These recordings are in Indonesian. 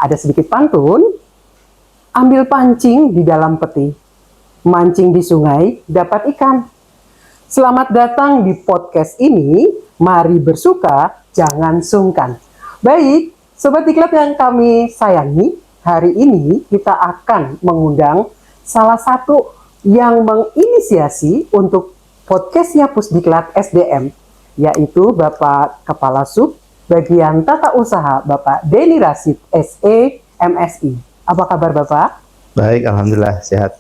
Ada sedikit pantun, ambil pancing di dalam peti, mancing di sungai dapat ikan. Selamat datang di podcast ini, mari bersuka, jangan sungkan. Baik, Sobat Diklat yang kami sayangi, hari ini kita akan mengundang salah satu yang menginisiasi untuk podcastnya Pusdiklat SDM, yaitu Bapak Kepala Sub Bagian Tata Usaha, Bapak Denny Rashid, SE, MSI. Apa kabar Bapak? Baik, Alhamdulillah, sehat.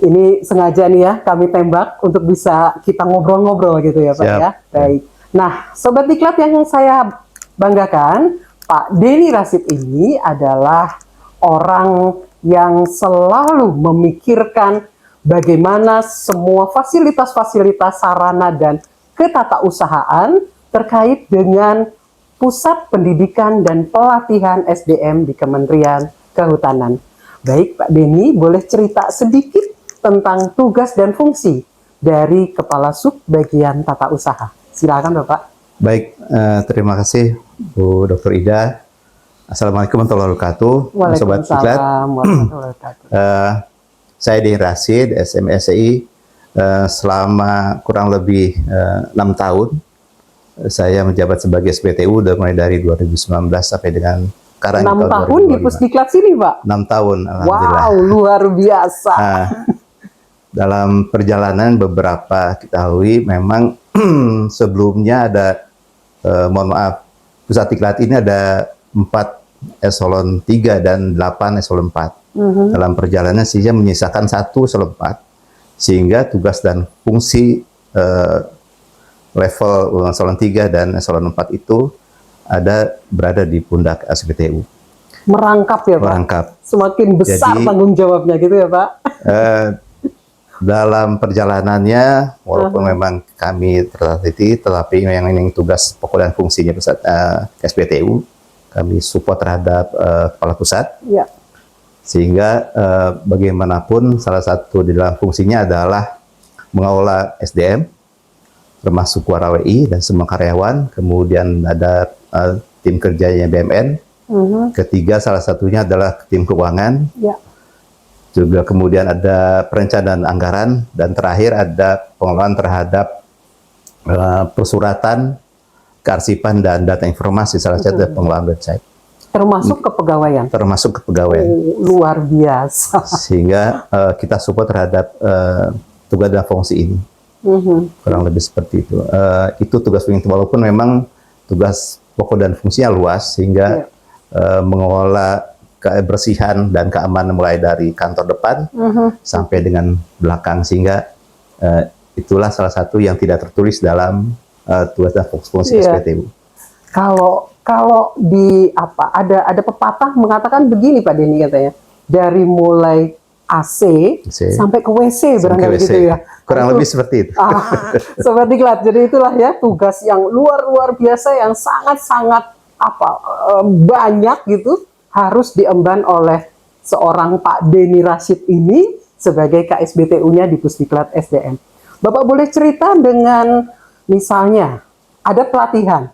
Ini sengaja nih ya, kami tembak untuk bisa kita ngobrol-ngobrol gitu ya Pak. Siap. Ya. Baik. Nah, Sobat Diklat yang saya banggakan, Pak Denny Rashid ini adalah orang yang selalu memikirkan bagaimana semua fasilitas-fasilitas sarana dan ketatausahaan terkait dengan Pusat Pendidikan dan Pelatihan SDM di Kementerian Kehutanan. Baik Pak Denny, boleh cerita sedikit tentang tugas dan fungsi dari Kepala Sub Bagian Tata Usaha. Silakan Bapak. Baik, terima kasih Bu Dr. Ida. Assalamualaikum warahmatullahi wabarakatuh. Sobat Diklat. Saya Denny Rashid, SMSI. Selama kurang lebih 6 tahun saya menjabat sebagai SPTU mulai dari 2019 sampai dengan sekarang. 6 tahun di Pusdiklat sini Pak? 6 tahun, alhamdulillah. Wow, luar biasa. Dalam perjalanan beberapa ketahui memang sebelumnya ada, mohon maaf, Pusat Diklat ini ada 4 eselon 3 dan 8 eselon 4. Dalam perjalanan sehingga menyisakan 1 eselon 4, sehingga tugas dan fungsi level eselon 3 dan eselon 4 itu berada di pundak SPTU. Merangkap ya Pak? Merangkap. Semakin besar tanggung jawabnya gitu ya Pak? Dalam perjalanannya, walaupun memang kami terlatih, tetapi yang ini tugas pokok dan fungsinya pusat SPTU, kami support terhadap kepala pusat. Ya. Sehingga bagaimanapun salah satu di dalam fungsinya adalah mengelola SDM, termasuk WI dan semua karyawan, kemudian ada tim kerjanya BMN, ketiga salah satunya adalah tim keuangan, juga kemudian ada perencanaan anggaran, dan terakhir ada pengelolaan terhadap persuratan, kearsipan, dan data informasi, salah satu pengelolaan website. Termasuk kepegawaian? Termasuk kepegawaian. Luar biasa. Sehingga kita support terhadap tugas dan fungsi ini. Kurang lebih seperti itu. Itu tugas fungsi, walaupun memang tugas pokok dan fungsinya luas, sehingga mengelola kebersihan dan keamanan mulai dari kantor depan sampai dengan belakang, sehingga itulah salah satu yang tidak tertulis dalam tugas dan fungsi SPTU. Kalau di ada pepatah mengatakan begini Pak Denny, katanya dari mulai AC sampai ke WC barangkali gitu ya. Kurang lebih seperti itu. Sobat Diklat, jadi itulah ya tugas yang luar biasa yang sangat banyak gitu harus diemban oleh seorang Pak Denny Rashid ini sebagai KSBTU-nya di Pusdiklat SDM. Bapak boleh cerita dengan misalnya ada pelatihan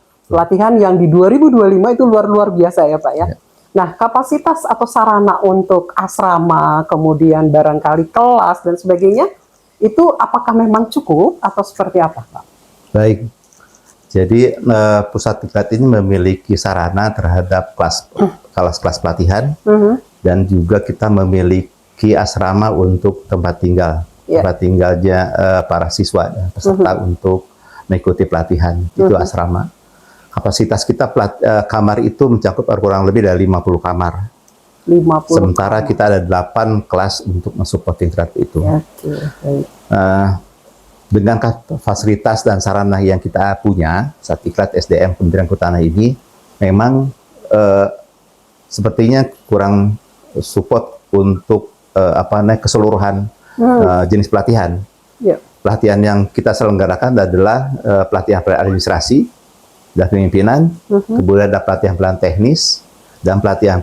yang di 2025 itu luar biasa ya Pak ya. Nah, kapasitas atau sarana untuk asrama, kemudian barangkali kelas dan sebagainya, itu apakah memang cukup atau seperti apa Pak? Baik, jadi Pusat Diklat ini memiliki sarana terhadap kelas pelatihan, dan juga kita memiliki asrama untuk tempat tinggal, tempat tinggalnya para siswa dan peserta untuk mengikuti pelatihan, itu asrama. Kapasitas kita kamar itu mencakup kurang lebih dari 50 kamar. 50 Sementara kamar. kita ada 8 kelas untuk mensupport tingkat itu. Dengan fasilitas dan sarana yang kita punya, Pusat Diklat SDM Kementerian Kehutanan ini memang sepertinya kurang support untuk keseluruhan jenis pelatihan. Pelatihan yang kita selenggarakan adalah pelatihan administrasi dan pemimpinan, kemudian ada pelatihan teknis, dan pelatihan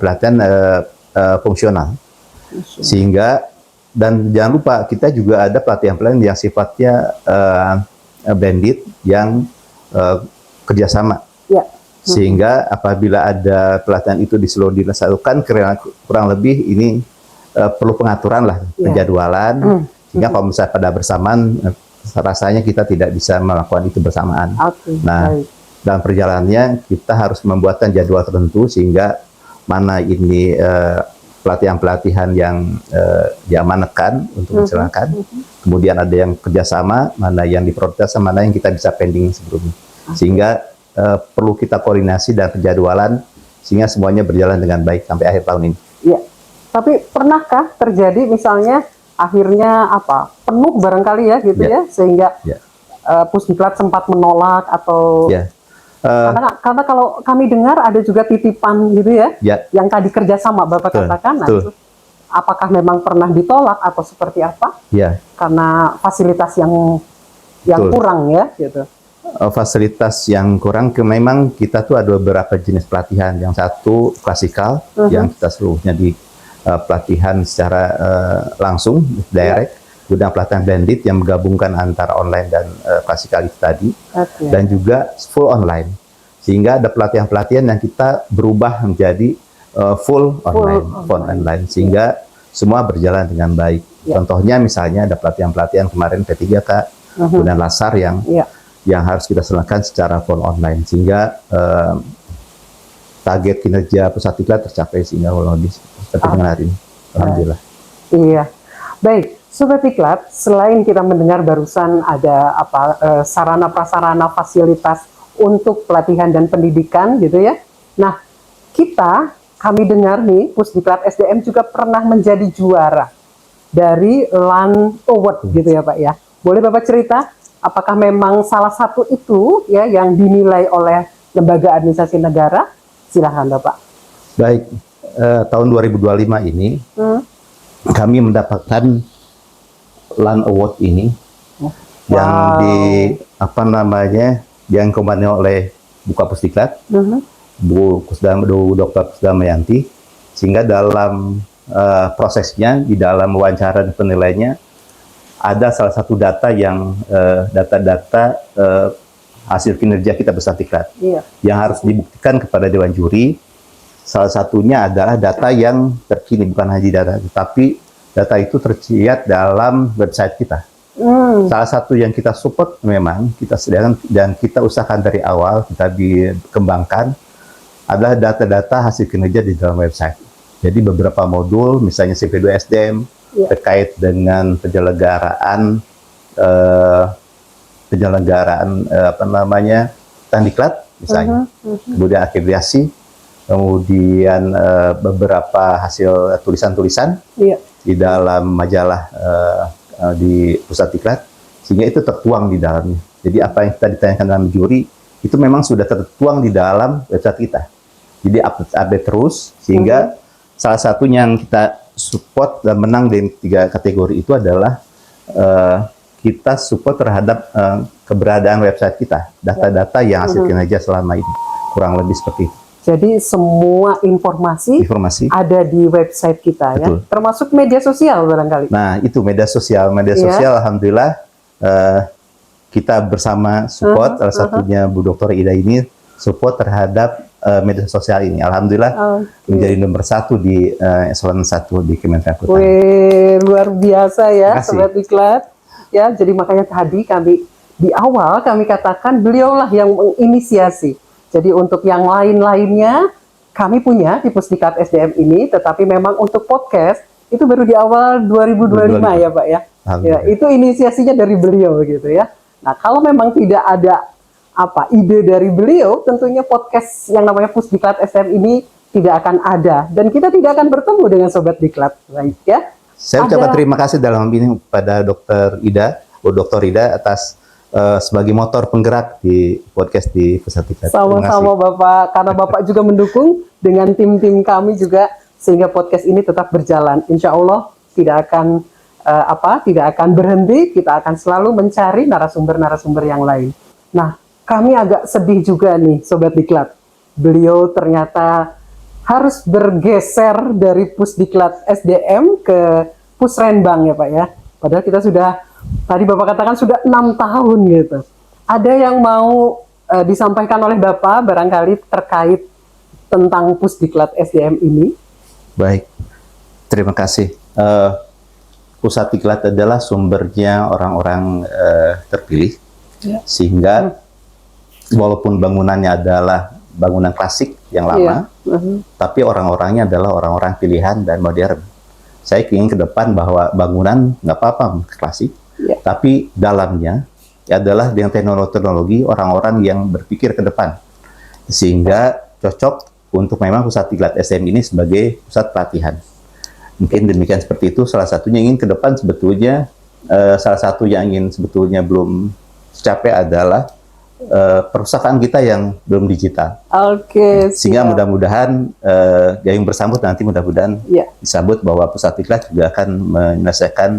fungsional. Sehingga, dan jangan lupa kita juga ada pelatihan yang sifatnya blended, yang kerjasama. Sehingga apabila ada pelatihan itu di seluruh dilakukan, kurang lebih ini perlu pengaturan lah, penjadwalan. Sehingga kalau misalnya pada bersamaan, rasanya kita tidak bisa melakukan itu bersamaan. Nah, dalam perjalanannya kita harus membuatkan jadwal tertentu sehingga mana ini pelatihan-pelatihan yang diamanatkan untuk dilaksanakan, kemudian ada yang kerjasama, mana yang diprioritaskan, mana yang kita bisa pending sebelumnya, sehingga perlu kita koordinasi dan penjadwalan sehingga semuanya berjalan dengan baik sampai akhir tahun ini. Iya, tapi pernahkah terjadi misalnya akhirnya penuh barangkali ya gitu ya, sehingga Pusdiklat sempat menolak atau karena kalau kami dengar ada juga titipan gitu ya, yang tadi kerjasama Bapak katakan, nah, itu apakah memang pernah ditolak atau seperti apa? Karena fasilitas yang kurang ya gitu. Fasilitas yang kurang, memang kita tuh ada beberapa jenis pelatihan. Yang satu klasikal, yang kita seluruhnya di pelatihan secara langsung, direct. Kemudian pelatihan blended yang menggabungkan antara online dan klasikal itu tadi, dan juga full online. Sehingga ada pelatihan-pelatihan yang kita berubah menjadi full online, sehingga semua berjalan dengan baik. Contohnya misalnya ada pelatihan-pelatihan kemarin P3K, kemudian LASAR yang harus kita selenggarakan secara full online, sehingga target kinerja Pusdiklat tercapai sehingga lebih seperti dengan hari ini. Alhamdulillah. Iya, baik. Sobat Diklat, selain kita mendengar barusan ada sarana prasarana fasilitas untuk pelatihan dan pendidikan gitu ya. Nah, kami dengar nih Pusdiklat SDM juga pernah menjadi juara dari LAN Award gitu ya Pak ya. Boleh Bapak cerita apakah memang salah satu itu ya yang dinilai oleh lembaga administrasi negara? Silahkan Bapak. Baik, tahun 2025 ini kami mendapatkan LAN Award ini yang yang dikomandangi oleh Buka Pusdiklat, Bu Dr. Kusdamayanti, sehingga dalam prosesnya di dalam wawancara dan penilaiannya ada salah satu data yang data-data hasil kinerja kita Pusdiklat yang harus dibuktikan kepada Dewan Juri. Salah satunya adalah data yang terkini, bukan hanya data, tetapi data itu terlihat dalam website kita. Salah satu yang kita support memang kita sediakan dan kita usahakan dari awal kita dikembangkan adalah data-data hasil kinerja di dalam website. Jadi beberapa modul, misalnya CP2 SDM terkait dengan penyelenggaraan Tandiklat misalnya, kemudian akreditasi, kemudian beberapa hasil tulisan-tulisan di dalam majalah di Pusdiklat, sehingga itu tertuang di dalamnya. Jadi apa yang kita ditanyakan dalam juri itu memang sudah tertuang di dalam website kita. Jadi update terus, sehingga salah satunya yang kita support dan menang di 3 kategori itu adalah kita support terhadap keberadaan website kita, data-data yang hasil kinerja selama ini, kurang lebih seperti itu. Jadi semua informasi ada di website kita. Betul. Ya, termasuk media sosial barangkali. Nah itu media sosial, alhamdulillah kita bersama support, salah satunya Bu Dr. Ida ini support terhadap media sosial ini. Alhamdulillah menjadi nomor 1 di eselon 1 di Kementerian Pertanian. Wih, luar biasa ya Sobat Diklat. Ya, jadi makanya tadi di awal kami katakan beliaulah yang menginisiasi. Jadi untuk yang lain-lainnya kami punya di Pusdiklat SDM ini, tetapi memang untuk podcast itu baru di awal 2025 ya Pak ya. Ya, itu inisiasinya dari beliau gitu ya. Nah, kalau memang tidak ada ide dari beliau, tentunya podcast yang namanya Pusdiklat SDM ini tidak akan ada dan kita tidak akan bertemu dengan Sobat Diklat. Baik ya. Saya ucapkan terima kasih dalam ini kepada Dr. Ida atas sebagai motor penggerak di podcast di Pusdiklat. Sama-sama Bapak, karena Bapak juga mendukung dengan tim-tim kami juga sehingga podcast ini tetap berjalan. Insya Allah tidak akan berhenti, kita akan selalu mencari narasumber-narasumber yang lain. Nah, kami agak sedih juga nih Sobat Diklat. Beliau ternyata harus bergeser dari Pusdiklat SDM ke Pusrenbang ya Pak ya. Padahal kita sudah, tadi Bapak katakan sudah 6 tahun gitu. Ada yang mau disampaikan oleh Bapak barangkali terkait tentang Pusdiklat SDM ini? Baik, terima kasih. Pusat Diklat adalah sumbernya orang-orang terpilih, sehingga walaupun bangunannya adalah bangunan klasik yang lama, tapi orang-orangnya adalah orang-orang pilihan dan modern. Saya ingin ke depan bahwa bangunan nggak apa-apa klasik, tapi dalamnya adalah dengan teknologi orang-orang yang berpikir ke depan, sehingga cocok untuk memang Pusat Diklat SDM ini sebagai pusat pelatihan. Mungkin demikian seperti itu. Salah satunya ingin ke depan sebetulnya, salah satu yang ingin sebetulnya belum tercapai adalah perusahaan kita yang belum digital. Oke. Sehingga mudah-mudahan yang bersambut nanti mudah-mudahan disambut bahwa Pusat Diklat juga akan menyelesaikan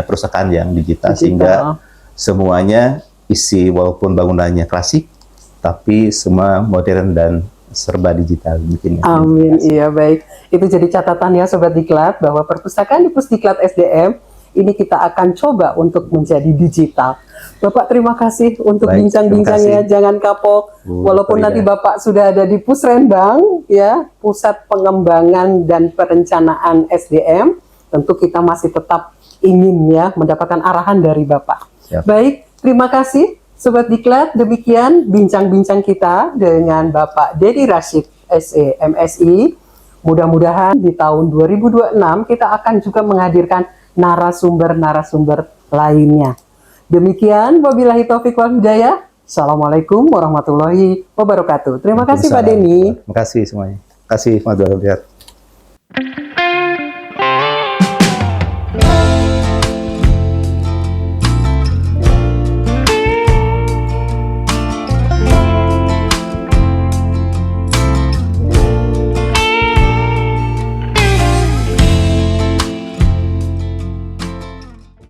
perusahaan yang digital, sehingga semuanya isi walaupun bangunannya klasik, tapi semua modern dan serba digital. Amin. Iya, baik. Itu jadi catatan ya Sobat Diklat, bahwa perpustakaan di Pusdiklat SDM ini kita akan coba untuk menjadi digital. Bapak terima kasih untuk bincang-bincangnya. Jangan kapok. Walaupun nanti Bapak sudah ada di Pusrenbang, ya, Pusat Pengembangan dan Perencanaan SDM, tentu kita masih tetap ingin ya mendapatkan arahan dari Bapak. Baik, terima kasih Sobat Diklat. Demikian bincang-bincang kita dengan Bapak Dedi Rashid, SE, MSI. Mudah-mudahan di tahun 2026 kita akan juga menghadirkan narasumber-narasumber lainnya. Demikian, wabillahi taufiq wal hidayah. Assalamualaikum warahmatullahi wabarakatuh. Terima kasih Pak Denny. Terima kasih semuanya. Terima kasih Pak Dr.